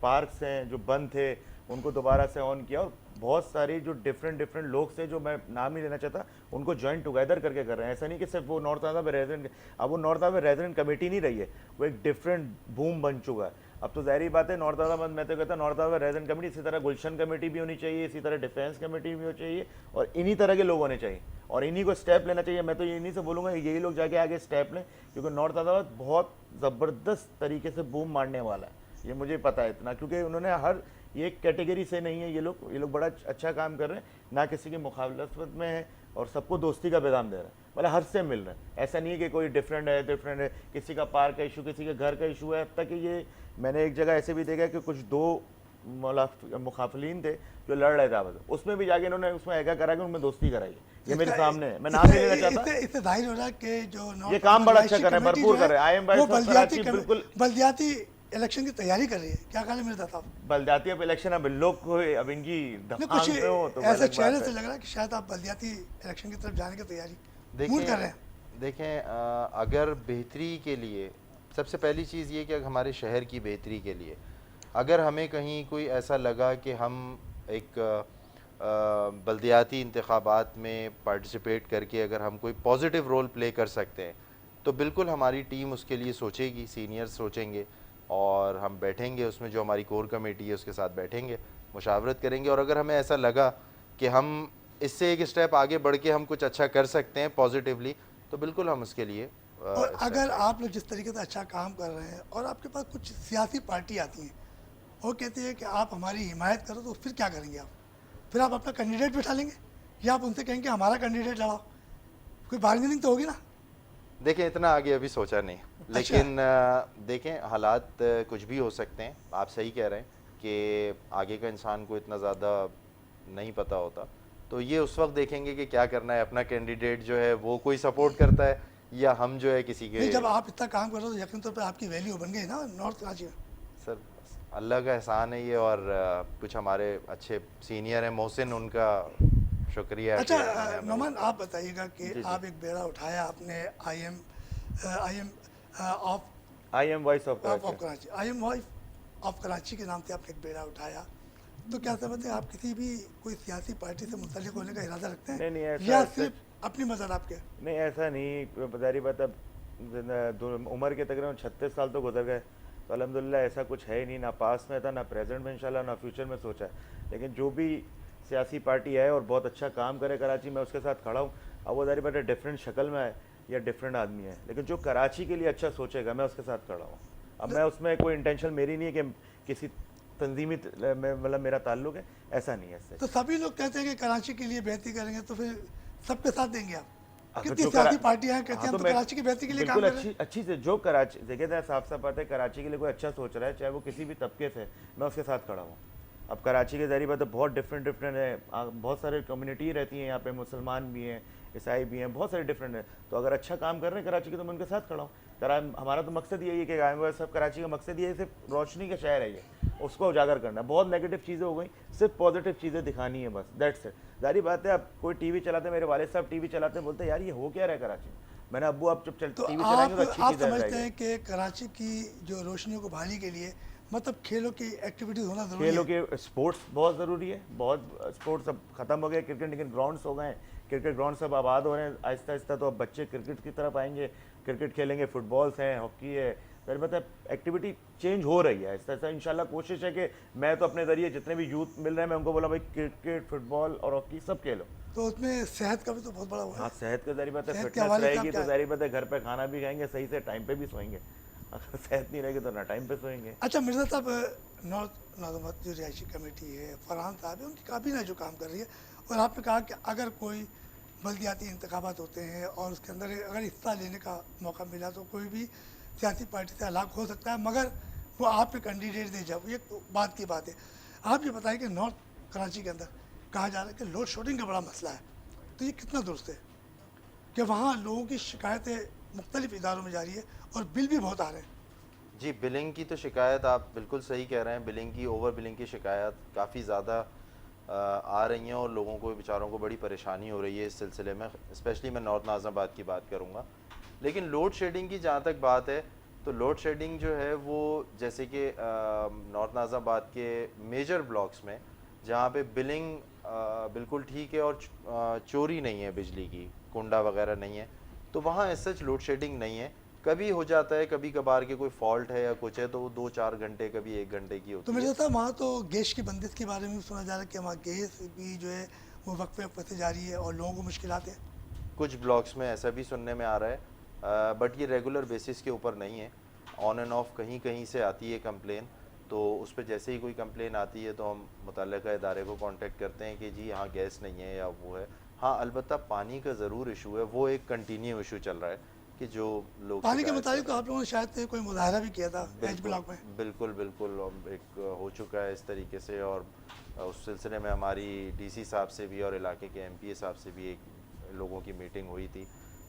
पार्क्स हैं जो बंद थे उनको दोबारा से ऑन किया, और बहुत सारे जो डिफरेंट लोग थे जो मैं नाम नहीं लेना चाहता उनको ज्वाइन टुगेदर करके कर रहे हैं। ऐसा नहीं कि सिर्फ वो नॉर्थ नाजाबाद रेजिडेंट, अब वो नॉर्थ नाजाबाद रेजिडेंट कमेटी नहीं रही है, वो एक डिफरेंट बूम बन चुका है। अब तो ज़ाहिर बात है नॉर्थ नाजाबाद, मैं तो कहता नॉर्थ नाजाबाद रेजिडेंट कमेटी, इसी तरह गुलशन कमेटी भी होनी चाहिए, इसी तरह डिफेंस कमेटी भी होनी चाहिए, और इन्हीं तरह के लोग होने चाहिए और इन्हीं को स्टेप लेना चाहिए। मैं तो इन्हीं से बोलूँगा यही लोग जाके आगे स्टेप लें, क्योंकि नॉर्थ नाजाबाद बहुत ज़बरदस्त तरीके से बूम मारने वाला है, ये मुझे पता है इतना, क्योंकि उन्होंने हर ये कैटेगरी से नहीं है, ये लोग बड़ा अच्छा काम कर रहे हैं, ना किसी की मुखालफत में है और सबको दोस्ती का पैगाम दे रहे हैं, मतलब हर से मिल रहे हैं। ऐसा नहीं है कि कोई डिफरेंट है, किसी का पार्क का इशू, किसी के घर का इशू है। अब तक ये मैंने एक जगह ऐसे भी देखा कि कुछ दो मुखाफिलीन थे जो लड़ रहे थे आपस में, उसमें भी जाके इन्होंने उसमें ऐसा करा कि उनमें दोस्ती कराई। ये मेरे सामने है, मैं नाम नहीं लेना चाहता। इससे जाहिर हो रहा है कि जो ये काम बड़ा अच्छा कर रहे हैं, भरपूर कर रहे हैं। IM बिल्कुल बल्दियाती इलेक्शन की तैयारी कर रही है, क्या ख्याल है मेरे साहब? बल्दियाती अब इलेक्शन, अब लोग को अब इनकी कुछ पे हो तो ऐसे अलग चेहरे बात से है। लग रहा है कि शायद आप बल्दियाती इलेक्शन की तरफ जाने की तैयारी देखें कर रहे हैं। देखें अगर बेहतरी के लिए, सबसे पहली चीज़ ये कि हमारे शहर की बेहतरी के लिए अगर हमें कहीं कोई ऐसा लगा कि हम एक बल्दियाती इंतखाबात में पार्टिसिपेट करके अगर हम कोई पॉजिटिव रोल प्ले कर सकते हैं, तो बिल्कुल हमारी टीम उसके लिए सोचेगी, सीनियर्स सोचेंगे, और हम बैठेंगे उसमें, जो हमारी कोर कमेटी है उसके साथ बैठेंगे, मुशावरत करेंगे, और अगर हमें ऐसा लगा कि हम इससे एक स्टेप आगे बढ़ के हम कुछ अच्छा कर सकते हैं पॉजिटिवली, तो बिल्कुल हम उसके लिए और अगर आप लोग जिस तरीके से अच्छा काम कर रहे हैं और आपके पास कुछ सियासी पार्टी आती हैं वो कहती है कि आप हमारी हिमायत करो, तो फिर क्या करेंगे आप? फिर आप अपना कैंडिडेट बिठा लेंगे या आप उनसे कहेंगे हमारा कैंडिडेट लड़ाओ? कोई बार्गेनिंग तो होगी ना? देखें इतना आगे अभी सोचा नहीं, लेकिन देखें हालात कुछ भी हो सकते हैं। आप सही कह रहे हैं कि आगे का इंसान को इतना ज़्यादा नहीं पता होता, तो ये उस वक्त देखेंगे कि क्या करना है, अपना कैंडिडेट जो है वो कोई सपोर्ट करता है या हम जो है किसी के। नहीं, जब आप इतना काम कर रहे हो तो यकीन तौर पर आपकी वैल्यू बन गई ना नॉर्थ कराची में। सर अल्लाह का एहसान है ये, और कुछ हमारे अच्छे सीनियर हैं, मोहसिन, उनका शुक्रिया। अच्छा कि उन्होंने हमें नोमान, आप बताइएगा कि जी। आप एक बेड़ा उठाया आपने I am of IM voice of Karachi, I am voice of Karachi के नाम से आपने एक बेड़ा उठाया, तो क्या समझते हैं आप किसी भी कोई सियासी पार्टी से मुंसलिक होने का इरादा रखते हैं? नहीं, ऐसा या सिर्फ अपनी मदद आपके? नहीं, ऐसा नहीं, बजारी बात, अब उम्र के तकरीबन 36 साल तो गुजर गए, तो अल्हम्दुलिल्लाह ऐसा कुछ है ही नहीं, ना पास में था, ना प्रेजेंट में इंशाल्लाह, ना फ्यूचर में सोचा है। लेकिन जो भी सियासी पार्टी है और बहुत अच्छा काम करे कराची में, उसके साथ खड़ा हूँ। अब वो बजारी बात है डिफरेंट शक्ल में है या डिफरेंट आदमी है, लेकिन जो कराची के लिए अच्छा सोचेगा मैं उसके साथ खड़ा हूँ। अब मैं उसमें कोई इंटेंशन मेरी नहीं है कि किसी तंजीमी मतलब मेरा ताल्लुक है, ऐसा नहीं है इससे। तो सभी लोग कहते हैं कि कराची के लिए बेहतरी करेंगे, तो फिर सबके साथ देंगे आप? अब कितनी जो सियासी पार्टियां हैं कहती हैं हाँ, हम तो मैं कराची की बेहतरी के लिए काम बिल्कुल कर रहे हैं। अच्छी से जो कराची, देखिए था साफ साफ बात है, कराची के लिए कोई अच्छा सोच रहा है, चाहे वो किसी भी तबके से, मैं उसके साथ खड़ा हूँ। अब कराची के ज़रिए बात है बहुत डिफरेंट है, बहुत सारे कम्युनिटी रहती हैं यहाँ पे, मुसलमान भी हैं, ईसाई भी हैं, बहुत सारे डिफरेंट हैं। तो अगर अच्छा काम कर रहे हैं कराची के, तो मैं उनके साथ खड़ा हूँ। हमारा तो मकसद यही है कि IM सब कराची का मकसद ये है, सिर्फ रोशनी का शहर है ये, उसको उजागर करना है। बहुत नेगेटिव चीज़ें हो गई, सिर्फ पॉजिटिव चीज़ें दिखानी है बस, दैट्स इट। जारी बात है, अब कोई टीवी चलाते हैं, मेरे वाले साहब टीवी चलाते हैं, बोलते हैं यार ये हो क्या रहा है कराची में। मैंने अब्बू आप जब तो टीवी चलाएंगे तो अच्छी आप चीज़ें समझते आएगी। हैं कि कराची की जो रोशनियों को बहाली के लिए मतलब खेलों की एक्टिविटीज होना जरूरी खेलों है? के स्पोर्ट्स बहुत ज़रूरी है, बहुत स्पोर्ट्स अब ख़त्म हो गए क्रिकेट, लेकिन ग्राउंड्स हो गए हैं, क्रिकेट ग्राउंड सब आबाद हो रहे हैं आहिस्ता आहिस्ता। तो अब बच्चे क्रिकेट की तरफ आएंगे, क्रिकेट खेलेंगे, फुटबॉल्स हैं, हॉकी है, फिर मतलब एक्टिविटी चेंज हो रही है आहिस्ता आहिस्ता। इंशाल्लाह कोशिश है कि मैं तो अपने ज़रिए जितने भी यूथ मिल रहे हैं मैं उनको बोला भाई क्रिकेट, फुटबॉल और हॉकी सब खेलो। तो उसमें सेहत का भी तो बहुत बड़ा हुआ हाँ, है। सेहत का ज़रिए बात है, सेहत के फिटनेस हवाले से आप रहेगी तो क्या- ज़रिए बात है घर पे खाना भी खाएंगे सही से, टाइम पे भी सोएंगे। अगर सेहत नहीं रहेगी तो ना टाइम पे सोएंगे। अच्छा मिर्जा साहब, नॉर्थ नाज़ाबाद जो रिहायशी कमेटी है, फरहान साहब है, उनकी काबीना जो काम कर रही है, और आपने कहा कि अगर कोई बल्दियाती इंतखाबात होते हैं और उसके अंदर अगर हिस्सा लेने का मौका मिला तो कोई भी सियासी पार्टी से अलग हो सकता है, मगर वो आप पे कैंडिडेट दे जाओ, ये तो बात की बात है। आप ये बताइए कि नॉर्थ कराची के अंदर कहा जा रहा है कि लोड शेडिंग का बड़ा मसला है, तो ये कितना दुरुस्त है कि वहाँ लोगों की शिकायतें मुख्तलिफ इदारों में जा रही है और बिल भी बहुत आ रहे हैं? जी, बिलिंग की तो शिकायत आप बिल्कुल सही कह रहे हैं। बिलिंग की, ओवर बिलिंग की शिकायत काफ़ी ज़्यादा आ रही हैं और लोगों को बेचारों को बड़ी परेशानी हो रही है इस सिलसिले में। स्पेशली मैं नॉर्थ नाज़िमाबाद की बात करूँगा। लेकिन लोड शेडिंग की जहाँ तक बात है तो लोड शेडिंग जो है वो जैसे कि नॉर्थ नाज़िमाबाद के मेजर ब्लॉक्स में जहाँ पे बिलिंग बिल्कुल ठीक है और चोरी नहीं है, बिजली की कुंडा वगैरह नहीं है, तो वहाँ ऐसा सच लोड शेडिंग नहीं है। कभी हो जाता है, कभी कभार के कोई फॉल्ट है या कुछ है तो वो 2-4 घंटे कभी 1 घंटे की होती तो है। मुझे लगता है वहाँ तो गैस की बंदिश के बारे में भी सुना जा रहा है कि वहाँ गैस भी जो है वो वक्फे वक्फे से जारी है और लोगों को मुश्किलात है। कुछ ब्लॉक्स में ऐसा भी सुनने में आ रहा है, बट ये रेगुलर बेसिस के ऊपर नहीं है, ऑन एंड ऑफ कहीं कहीं से आती है कंप्लेन। तो उस पर जैसे ही कोई कंप्लेन आती है तो हम मुतल्लिका इदारे को कांटेक्ट करते हैं कि जी यहाँ गैस नहीं है या वो है। हाँ, अलबत्ता पानी का ज़रूर इशू है, वो एक कंटिन्यू इशू चल रहा है कि जो लोग पानी के शिकायत मुताबिक कर तो रहे आप लोगों ने शायद कोई मुजाहरा भी किया था हैं। एच ब्लॉक में। बिल्कुल बिल्कुल एक हो चुका है इस तरीके से, और उस सिलसिले में हमारी डीसी साहब से भी और इलाके के एमपीए साहब से भी एक लोगों की मीटिंग हुई थी।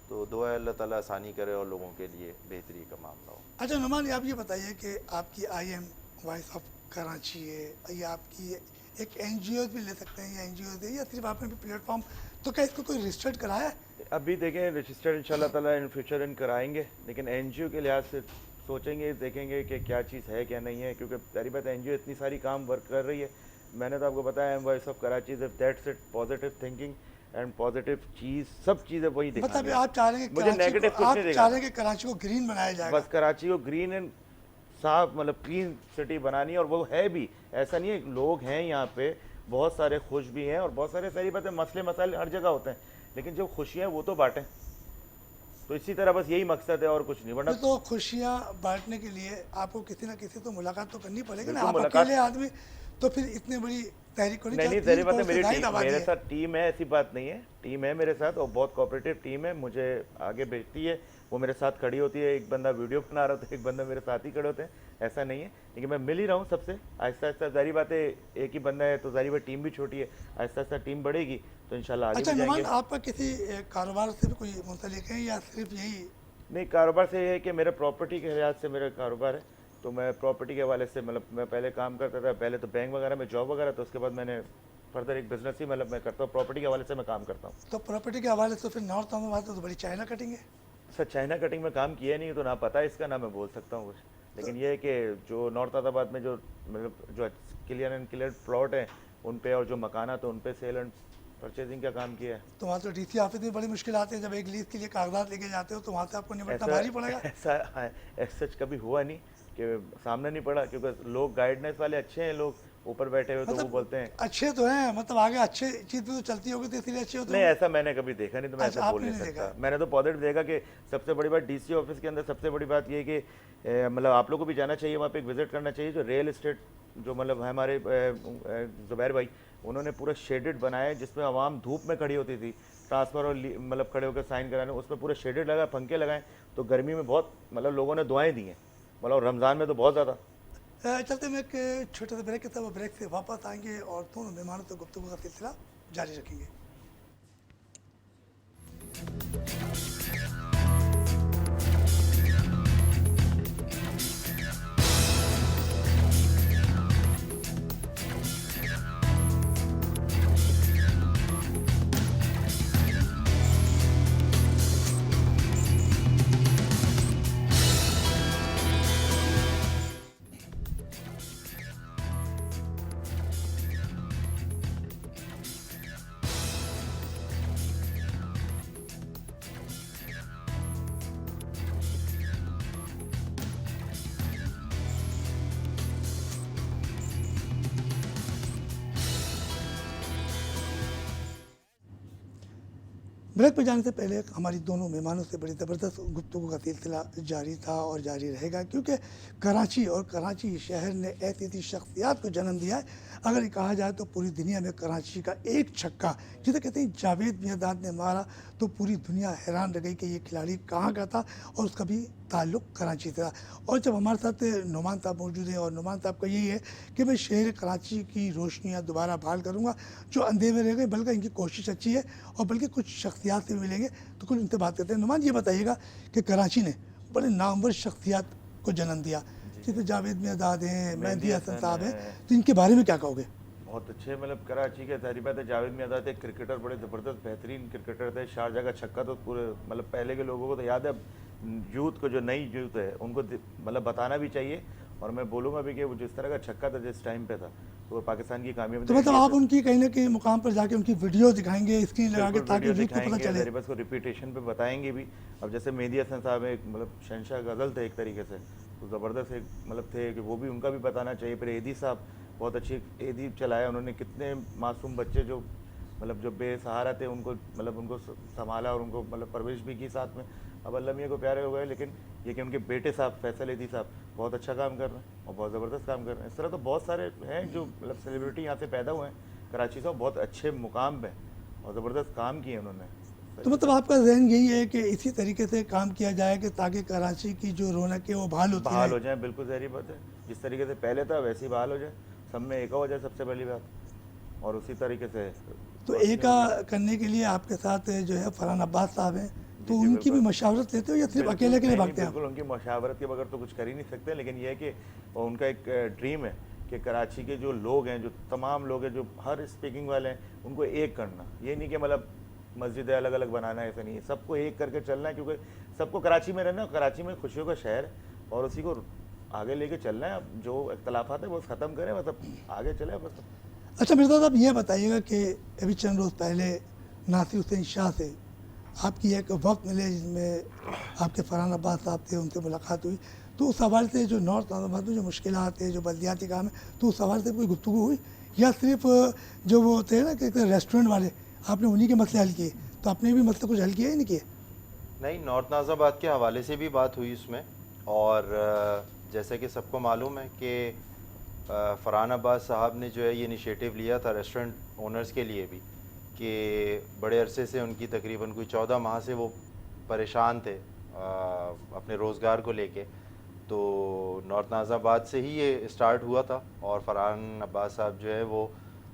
तो दुआ है अल्लाह ताला आसानी करे और लोगों के लिए बेहतरी का मामला हो। अच्छा नुमान, आप ये बताइए कि आपकी IM वॉइस ऑफ कराची है, या आपकी एक NGO भी ले सकते हैं, या NGO है, या सिर्फ आपने भी प्लेटफॉर्म, तो क्या इसको कोई रजिस्टर्ड कराया है? अभी देखें रजिस्टर्ड इंशाल्लाह ताला इन फ्यूचर इन कराएंगे, लेकिन NGO के लिहाज से सोचेंगे, देखेंगे कि क्या चीज़ है क्या नहीं है, क्योंकि सारी बात NGO इतनी सारी काम वर्क कर रही है। मैंने तो आपको बताया voice of Karachi that's it, positive thinking and positive चीज़, सब चीज़ें वही मतलब दिखाएंगे। आप चाह रहे हैं कि मुझे कराची नेगेटिव को, कुछ आप नहीं चाह दिखाना। रहे हैं कि कराची को ग्रीन बनाया जाएगा। बस कराची को ग्रीन एंड साफ, मतलब क्लीन सिटी बनानी है, और वो है भी। ऐसा नहीं है, लोग हैं यहाँ पे बहुत सारे खुश भी हैं, और बहुत सारे सारी बातें मसले मसाइल हर जगह होते हैं, लेकिन जो खुशियाँ हैं वो तो बांटें। तो इसी तरह बस यही मकसद है और कुछ नहीं। वरना तो खुशियाँ बांटने के लिए आपको किसी ना किसी तो मुलाकात तो करनी पड़ेगी ना। बिल्कुल आप मुलाकात- अकेले आदमी तो फिर इतनी बड़ी तहरीक होनी नहीं चाहिए। जहरी बात है, 3 करोड़ से मेरी ज्यादा आबादी मेरे है। साथ टीम है, ऐसी बात नहीं है, टीम है मेरे साथ और बहुत कोऑपरेटिव टीम है, मुझे आगे भेजती है, वो मेरे साथ खड़ी होती है। एक बंदा वीडियो बना रहा था, एक बंदा मेरे साथ ही खड़े होते हैं, ऐसा नहीं है। लेकिन मैं मिल ही रहा हूँ सबसे, आहिस्ता आहिस्ता। जारी बात है, एक ही बंदा है तो जारी बात टीम भी छोटी है, आहिस्ता आहिस्ता टीम बढ़ेगी तो इंशाल्लाह आगे अच्छा भी नुमान, जाएंगे। आपका किसी कारोबार से भी कोई मुंसलिक है, या सिर्फ यही? नहीं, कारोबार से ये है कि मेरा प्रॉपर्टी के लिहाज से मेरा कारोबार है, तो मैं प्रॉपर्टी के हवाले से, मतलब मैं पहले काम करता था, पहले तो बैंक वगैरह में जॉब वगैरह, तो उसके बाद मैंने फर्दर एक बिजनेस ही मतलब मैं करता हूँ, प्रॉपर्टी के हवाले से मैं काम करता हूँ। तो प्रॉपर्टी के हवाले से फिर नॉर्थ में तो बड़ी चाइना कटिंग है। सर चाइना कटिंग में काम किया नहीं, तो ना पता है इसका, ना मैं बोल सकता हूँ कुछ। लेकिन ये है कि जो नॉर्थ आज़ाबाद में जो मतलब जो क्लियर एंड क्लियर प्लॉट हैं उन पे, और जो मकानात हैं उन पे सेल एंड परचेजिंग का काम किया है। तो वहाँ तो DC ऑफिस में बड़ी मुश्किल आती है, जब एक लीज के लिए कागजात लेके जाते हो तो वहाँ से आपको निपटना भारी पड़ेगा। ऐसा सच कभी हुआ नहीं कि सामने नहीं पड़ा, क्योंकि लोग गाइडेंस वाले अच्छे हैं, लोग ऊपर बैठे हुए तो वो बोलते हैं अच्छे तो हैं, मतलब आगे अच्छे चीज़ भी तो चलती होगी तो इसलिए अच्छे होते नहीं, हैं। ऐसा मैंने कभी देखा नहीं, तो मैं अच्छा, ऐसा बोल आपने नहीं नहीं सकता। मैंने तो पॉजिटिव देखा कि सबसे बड़ी बात DC ऑफिस के अंदर सबसे बड़ी बात ये है कि मतलब आप लोगों को भी जाना चाहिए, वहाँ पे एक विजिट करना चाहिए। जो रियल एस्टेट जो मतलब हमारे जुबैर भाई, उन्होंने पूरा शेडेड बनाया है, जिसमें आवाम धूप में खड़ी होती थी, ट्रांसफ़र और मतलब खड़े होकर साइन कराने, उसमें पूरा शेडेड लगा, पंखे लगाए, तो गर्मी में बहुत मतलब लोगों ने दुआएं दी हैं, मतलब रमज़ान में तो बहुत ज़्यादा। चलते में एक छोटे से ब्रेक के साथ, ब्रेक से वापस आएंगे और दोनों मेहमानों से गुफ्तगू का सिलसिला जारी रखेंगे। ब्रेक पर जाने से पहले हमारी दोनों मेहमानों से बड़ी ज़बरदस्त गुफ्तगू का सिलसिला जारी था और जारी रहेगा, क्योंकि कराची और कराची शहर ने ऐसी ऐसी शख्सियात को जन्म दिया है। अगर कहा जाए तो पूरी दुनिया में कराची का एक छक्का, जिसे कहते हैं जावेद मियांदाद ने मारा, तो पूरी दुनिया हैरान रह गई कि ये खिलाड़ी कहाँ का था और उसका भी ताल्लुक़ कराची से था। और जब हमारे साथ नुमान साहब मौजूद हैं, और नुमान साहब का यही है कि मैं शहर कराची की रोशनियाँ दोबारा बहाल करूँगा जो अंधेरे में रह गई, बल्कि इनकी कोशिश अच्छी है, और बल्कि कुछ शख्सियात से भी मिलेंगे तो कुछ उनसे बात करते हैं। नुमान, ये बताइएगा कि कराची ने बड़े नामवर शख्सियात को जन्म दिया, जैसे जावेद मियांदाद हैं, मेहदी हसन साहब हैं, तो इनके बारे में क्या कहोगे? बहुत अच्छे, मतलब कराची के जाहिर बात है जावेद मियां थे क्रिकेटर, बड़े ज़बरदस्त बेहतरीन क्रिकेटर थे। शारजा का छक्का तो पूरे मतलब पहले के लोगों को तो याद है, यूथ को जो नई यूथ है उनको मतलब बताना भी चाहिए। और मैं बोलूँगा भी कि वो जिस तरह का छक्का था जिस टाइम पे था, तो वो पाकिस्तान की कामयाबी। तो मतलब आप उनकी कहीं ना कहीं मुकाम पर जाके उनकी वीडियो दिखाएंगे स्क्रीन लगा के, ताकि वीडियो यूथ को पता दिखाएंगे, चले। बस को रिपीटेशन पे बताएंगे भी। अब जैसे मेहदी हसन साहब एक मतलब शहनशाह गज़ल थे एक तरीके से, तो ज़बरदस्त एक मतलब थे कि वो भी, उनका भी बताना चाहिए। फिर एदी साहब बहुत अच्छी एदी चलाया उन्होंने, कितने मासूम बच्चे जो मतलब जो बेसहारा थे उनको मतलब उनको संभाला और उनको मतलब परवरिश भी की साथ में। अब अल्लाह मियां को प्यारे हो गए, लेकिन ये कि उनके बेटे साहब फैसल एदी साहब बहुत अच्छा काम कर रहे हैं और बहुत ज़बरदस्त काम कर रहे हैं। इस तरह तो बहुत सारे हैं जो मतलब सेलिब्रिटी यहाँ से पैदा हुए हैं कराची से, बहुत अच्छे मुकाम पे और ज़बरदस्त काम किए उन्होंने। तो मतलब आपका जहन यही है कि इसी तरीके से काम किया जाए कि ताकि कराची की जो रौनक है वो बहाल होती बहाल है। हो जाए, बिल्कुल ज़हरी बात है। जिस तरीके से पहले था वैसे ही बहाल हो जाए, सब में एका हो जाए सबसे पहली बात, और उसी तरीके से तो एका करने के लिए आपके साथ जो है फरहान अब्बास साहब हैं, तो जी, उनकी भी बिल्कुल। मशावरत लेते हो या सिर्फ बिल्कुल, अकेले के लिए नहीं, भागते हैं आप? बिल्कुल उनकी मशावरत के बगैर तो कुछ कर ही नहीं सकते। लेकिन यह है कि वो उनका एक ड्रीम है कि कराची के जो लोग हैं, जो तमाम लोग हैं, जो हर स्पीकिंग वाले हैं, उनको एक करना। ये नहीं कि मतलब मस्जिदें अलग अलग बनाना है, ऐसा नहीं है, सबको एक करके चलना है। क्योंकि सबको कराची में रहना है, कराची में खुशियों का शहर है और उसी को आगे लेके चलना है। अब जो इख्तलाफात है वो ख़त्म करें, मतलब आगे चले बस। अच्छा मिर्ज़ा साहब, ये बताइएगा कि अभी चंद रोज़ पहले नासिर हुसैन शाह से आपकी एक वक्त मिले जिसमें आपके फरहान अब्बास साहब थे, उनसे मुलाकात हुई, तो उस हवाले से जो नॉर्थ नाज़ाबाद में जो मुश्किलात है, जो बल्दियाती काम है, तो उस हवाले से कोई गुफ्तगू हुई या सिर्फ जो वो थे ना कि रेस्टोरेंट वाले, आपने उन्हीं के मसले हल किए, तो आपने भी मसले कुछ हल किए ही नहीं किए? नहीं, नॉर्थ नाज़ाबाद के हवाले से भी बात हुई उसमें। और जैसे कि सबको मालूम है कि फरहान अब्बास साहब ने जो है ये इनिशिएटिव लिया था रेस्टोरेंट ओनर्स के लिए भी, कि बड़े अरसे से उनकी तकरीबन कोई 14 माह से वो परेशान थे अपने रोज़गार को लेके। तो नॉर्थ नाज़ाबाद से ही ये स्टार्ट हुआ था और फरहान अब्बास साहब जो है वो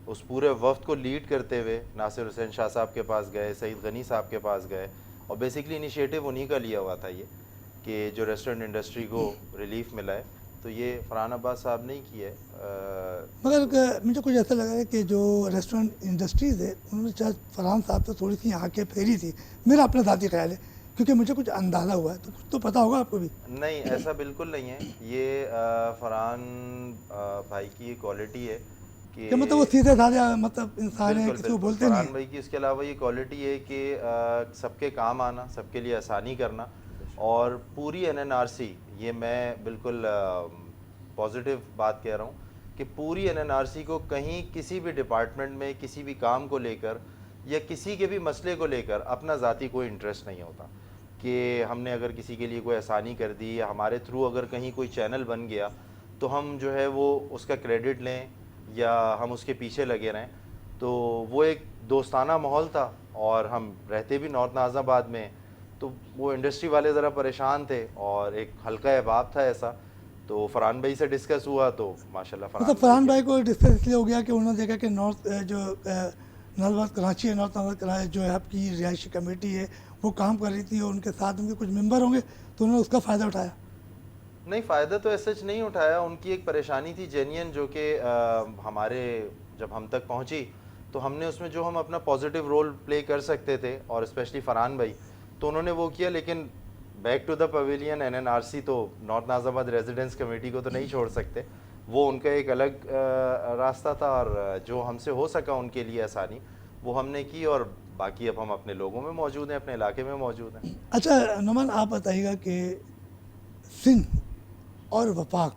उस पूरे वफ्त को लीड करते हुए नासिर हुसैन शाह साहब के पास गए, सईद गनी साहब के पास गए, और बेसिकली इनिशिएटिव उन्हीं का लिया हुआ था ये कि जो रेस्टोरेंट इंडस्ट्री को रिलीफ मिला है, तो ये फरहान अब्बास साहब ने ही किया है। मगर मुझे कुछ ऐसा लगा है कि जो रेस्टोरेंट इंडस्ट्रीज़ है उन्होंने शायद फरहान साहब से थोड़ी सी आंखें फेरी थी, मेरा अपना ज़ाती ख्याल है, क्योंकि मुझे कुछ अंदाज़ा हुआ है, तो कुछ तो पता होगा आपको भी। नहीं, ऐसा बिल्कुल नहीं है। ये फरहान भाई की क्वालिटी है कि मतलब वो सीधे साधे मतलब इंसान है, बिल्कुल किसी को बिल्कुल बोलते नहीं फरहान भाई की इसके अलावा ये क्वालिटी है कि सबके काम आना, सबके लिए आसानी करना। और पूरी एनएनआरसी, ये मैं बिल्कुल पॉजिटिव बात कह रहा हूँ कि पूरी एनएनआरसी को कहीं किसी भी डिपार्टमेंट में किसी भी काम को लेकर या किसी के भी मसले को लेकर अपना ज़ाती कोई इंटरेस्ट नहीं होता कि हमने अगर किसी के लिए कोई आसानी कर दी या हमारे थ्रू अगर कहीं कोई चैनल बन गया तो हम जो है वो उसका क्रेडिट लें या हम उसके पीछे लगे रहें। तो वो एक दोस्ताना माहौल था और हम रहते भी नॉर्थ नाज़ाबाद में, तो वो इंडस्ट्री वाले ज़रा परेशान थे और एक हल्का अहबाब था ऐसा। तो फरहान भाई से डिस्कस हुआ तो माशाल्लाह मतलब फरहान भाई को डिस्कस इसलिए हो गया कि उन्होंने देखा कि नॉर्थ जो नाज़ाबाद कराची है, नॉर्थ नाज़ाबाद कराची जो है आपकी रिहायशी कमेटी है वो काम कर रही थी और उनके साथ उनके कुछ मेंबर होंगे, तो उन्होंने उसका फ़ायदा उठाया। नहीं, फ़ायदा तो ऐसा नहीं उठाया, उनकी एक परेशानी थी जेन्युइन जो कि हमारे जब हम तक पहुंची तो हमने उसमें जो हम अपना पॉजिटिव रोल प्ले कर सकते थे और स्पेशली फरहान भाई, तो उन्होंने वो किया। लेकिन बैक टू द पवेलियन एनएनआरसी तो नॉर्थ नाज़ाबाद रेजिडेंस कमेटी को तो नहीं छोड़ सकते, वो उनका एक अलग रास्ता था और जो हमसे हो सका उनके लिए आसानी वो हमने की। और बाकी अब हम अपने लोगों में मौजूद हैं, अपने इलाके में मौजूद हैं। अच्छा नुमान, आप बताइएगा कि सिंध और वफाक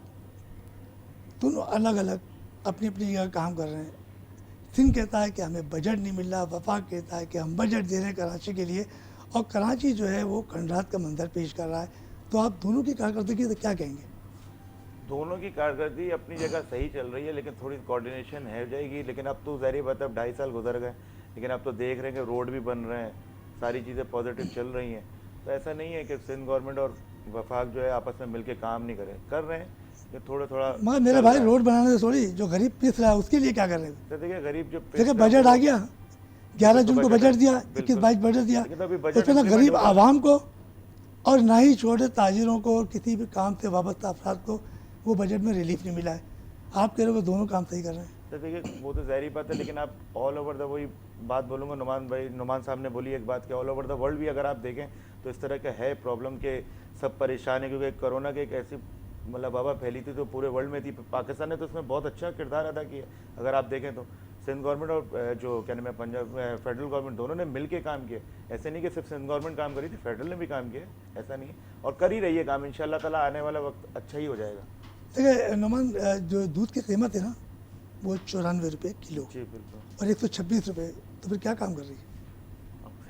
दोनों अलग अलग अपनी अपनी जगह काम कर रहे हैं। सिंध कहता है कि हमें बजट नहीं मिल रहा, वफाक कहता है कि हम बजट दे रहे हैं कराची के लिए, और कराची जो है वो खंडरात का मंजर पेश कर रहा है। तो आप दोनों की कारकर्दगी से क्या कहेंगे? दोनों की कारकर्दगी अपनी जगह सही चल रही है, लेकिन थोड़ी कोऑर्डिनेशन है जाएगी। लेकिन अब तो ज़ाहिर बात है, अब 2.5 साल गुजर गए, लेकिन अब तो देख रहे हैं कि रोड भी बन रहे हैं, सारी चीज़ें पॉजिटिव चल रही हैं। तो ऐसा नहीं है कि सिंध गवर्नमेंट और वफाक जो है आपस में मिलके काम नहीं कर रहे हैं, कि थोड़ा थोड़ा। मगर मेरे भाई, रोड बनाने से थोड़ी, जो गरीब पिस रहा है उसके लिए क्या कर रहे हैं? तो देखिए गरीब जो देखिए बजट आ गया, 11 जून को बजट दिया, 21-22 बजट दिया, उसमें ना गरीब आवाम को और ना ही छोटे ताजिरों को और किसी भी काम से वाबस्ता अफराद को वो बजट में रिलीफ नहीं मिला है। आप कह रहे हो कि दोनों काम सही कर रहे हैं? तो देखिए वो तो ज़ाहिर बात है, लेकिन आप ऑल ओवर द वही बात बोलूँगा, नुमान साहब ने बोली एक बात कि ऑल ओवर द वर्ल्ड भी अगर आप देखें तो इस तरह का है प्रॉब्लम के सब परेशान है, क्योंकि कोरोना की एक ऐसी मतलब वबा फैली थी तो पूरे वर्ल्ड में थी। पाकिस्तान ने तो उसमें बहुत अच्छा किरदार अदा किया अगर आप देखें तो। सिंध गवर्नमेंट और जो क्या नाम है पंजाब फेडरल गवर्नमेंट दोनों ने मिल के काम किया। ऐसे नहीं कि सिर्फ सिंध गवर्नमेंट काम करी थी, फेडरल ने भी काम किया, ऐसा नहीं है, और कर ही रही है काम। इंशाल्लाह ताला आने वाला वक्त अच्छा ही हो जाएगा। देखिए नुमान, जो दूध की कीमत है ना वो 94 रुपये किलो जी बिल्कुल, और 126 रुपये, तो फिर क्या काम कर रही है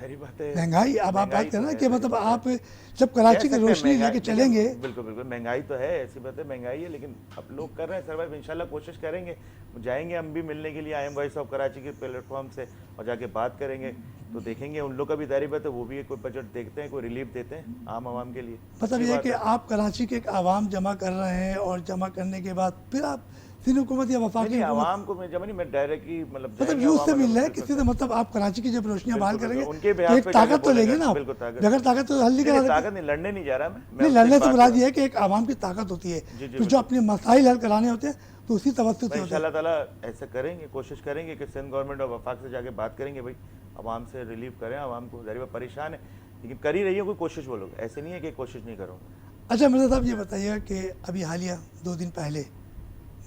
सारी बात है। महंगाई। अब आप बात करें ना कि मतलब महंगाई आप जब कराची की कह सकते हैं रोशनी महंगाई, लेके चलेंगे, बिल्कुल बिल्कुल महंगाई तो है, ऐसी बात है महंगाई है, लेकिन अब लोग कर रहे हैं सर्वाइव। इंशाल्लाह कोशिश करेंगे, जाएंगे हम भी मिलने के लिए I am voice of Karachi के प्लेटफॉर्म से और जाके बात करेंगे तो देखेंगे उन लोग का भी दायरी बात है, वो भी कोई बजट देखते हैं, कोई रिलीफ देते हैं आम आवाम के लिए। मतलब अच्छी ये बात कि है। आप कराची के एक आवाम जमा कर रहे हैं और जमा करने के बाद फिर आप सिंध हुकूमत या वफाकी नहीं, हुकूमत आवाम को मैं जमा नहीं, मैं डायरेक्टली मतलब मतलब जाएंगे यूथ आवाम से अगर मिल रहे हैं बिल्कुल किसी से, मतलब आप कराची की जब रोशनियां बहाल बिल्कुल, करेंगे उनके तो behalf एक पे जाके ताकत तो लेंगे बोलेगा, ना आप। बिल्कुल ताकत। बगैर ताकत तो हल नहीं करा नहीं, सकते। ताकत नहीं, लड़ने नहीं जा रहा मैं नहीं, उससे लड़ने एक से बात मुराद कर- ये है कि एक आवाम की ताकत होती है, जी, तो जो अपने मसाइल हल कराने होते हैं तो उसी तवज्जो से मैं होते हैं। इंशाल्लाह ताला ऐसा करेंगे, कोशिश करेंगे कि सिंध गवर्नमेंट और वफाक से जाके बात करेंगे, भाई आवाम से रिलीफ करें, आवाम को ज़रिए परेशान है, लेकिन कर ही रही है कोई कोशिश। वो लोग ऐसे नहीं है कि कोशिश नहीं करूँगा। अच्छा मिर्ज़ा साहब, ये बताइएगा कि अभी हालिया 2 दिन पहले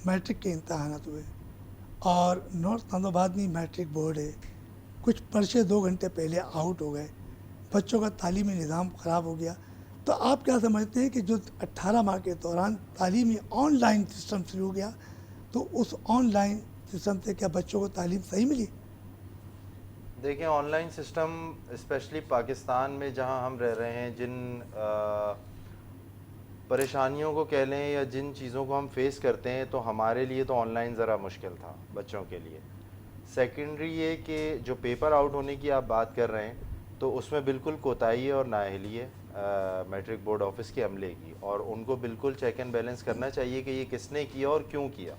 मैट्रिक के इम्तहानात हुए और नॉर्थ नाज़ाबाद में मैट्रिक बोर्ड है, कुछ पर्चे 2 घंटे पहले आउट हो गए, बच्चों का तालीमी निज़ाम ख़राब हो गया। तो आप क्या समझते हैं कि जो 18 माह के दौरान तालीमी ऑनलाइन सिस्टम शुरू हो गया, तो उस ऑनलाइन सिस्टम से क्या बच्चों को तालीम सही मिली? देखिए ऑनलाइन सिस्टम स्पेशली पाकिस्तान में जहां हम रह रहे हैं, जिन परेशानियों को कह लें या जिन चीज़ों को हम फेस करते हैं, तो हमारे लिए तो ऑनलाइन ज़रा मुश्किल था बच्चों के लिए। सेकेंडरी ये कि जो पेपर आउट होने की आप बात कर रहे हैं तो उसमें बिल्कुल कोताही है और नाअहली है मैट्रिक बोर्ड ऑफिस के अमले की, और उनको बिल्कुल चेक एंड बैलेंस करना चाहिए कि ये किसने किया और क्यों किया,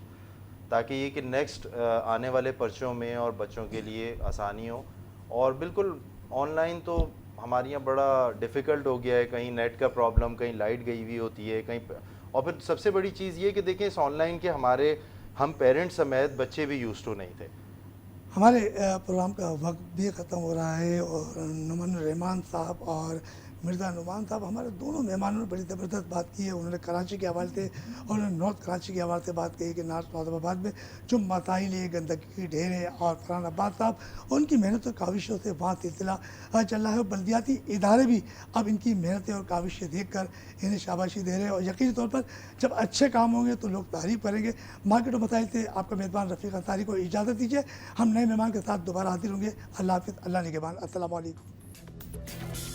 ताकि ये कि नेक्स्ट आने वाले पर्चों में और बच्चों के लिए आसानी हो। और बिल्कुल ऑनलाइन तो हमारे यहाँ बड़ा डिफ़िकल्ट हो गया है, कहीं नेट का प्रॉब्लम, कहीं लाइट गई हुई होती है कहीं और फिर सबसे बड़ी चीज़ ये कि देखें इस ऑनलाइन के हमारे हम पेरेंट्स समेत बच्चे भी यूज़ टू नहीं थे। हमारे प्रोग्राम का वक्त भी ख़त्म हो रहा है और नुमान रहमान साहब और मिर्ज़ा नुमान साहब, हमारे दोनों मेहमानों ने बड़ी ज़बरदस्त बात की है। उन्होंने कराची के हवाले से और उन्होंने नॉर्थ कराची के हवाले से बात कही कि नॉर्थ नाज़ाबाद में जो मसाइल है, गंदगी की ढेर है, और फरहान अब्बास साहब उनकी मेहनत और काविशों से वहाँ सिलसिला चल रहा है। और बल्दियाती इदारे भी अब इनकी मेहनतें और काविशें देख कर इन्हें शाबाशी दे रहे हैं, और यकीनी तौर पर जब अच्छे काम होंगे तो लोग तारीफ़ करेंगे। मार्केट और मसाइल से आपका मेज़बान रफ़ीक अंसारी को इजाज़त दीजिए। हम नए मेहमान के साथ दोबारा हाजिर होंगे। अल्लाह हाफ़िज़, अल्लाह निगहबान, अस्सलामु अलैकुम।